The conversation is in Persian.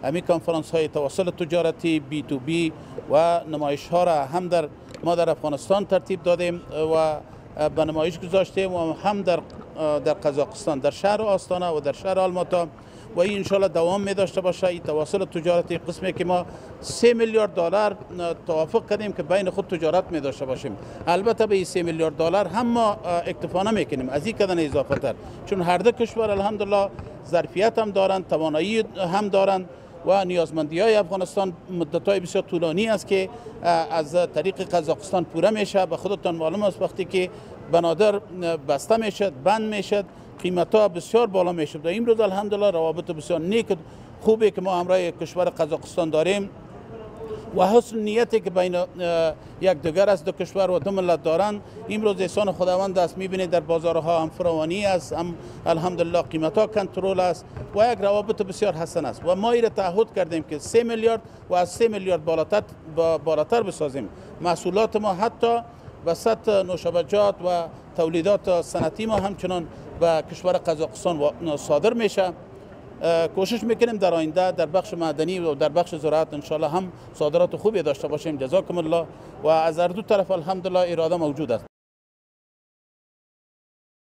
همین کنفرانس های تواصل تجارتی بی تو بی و نمایش ها را هم ما در افغانستان ترتیب دادیم و به نمایش گذاشتیم و هم در قزاقستان، در شهر آستانه و در شهر آلماتا، و این انشالله دوام می داشته باشه. این تواصل تجارتی قسمی که ما 3 میلیارد دلار توافق کردیم که بین خود تجارت می داشته باشیم. البته به این 3 میلیارد دلار هم ما اکتفا نمیکنیم، از این کدن اضافه تر، چون هر دو کشور الحمدلله ظرفیت هم دارند، توانایی هم دارند و نیازمندی های افغانستان مدت‌های بسیار طولانی است که از طریق قزاقستان پوره میشه. به خودتان معلوم است وقتی که بنادر بسته میشد، بند میشد، قیمت ها بسیار بالا میشد. و امروز الحمدلله روابط بسیار نیک خوبی که ما همراه کشور قزاقستان داریم و حسن نیتی که بین یک دیگر از دو کشور و دو ملت دارند، امروز احسان خداوند است. میبینید در بازارها هم فراوانی است، هم الحمدلله قیمت ها کنترل است و یک روابط بسیار حسن است. و ما را تعهد کردیم که 3 میلیارد و از 3 میلیارد بالاتر بسازیم. محصولات ما حتی وسط نوشابجات و تولیدات صنعتی ما همچنان به کشور قزاقستان صادر میشه. کوشش میکنیم در آینده در بخش معدنی و در بخش زراعت انشالله هم صادرات خوبی داشته باشیم. جزاکم الله. و از هر دو طرف الحمدلله اراده موجود است.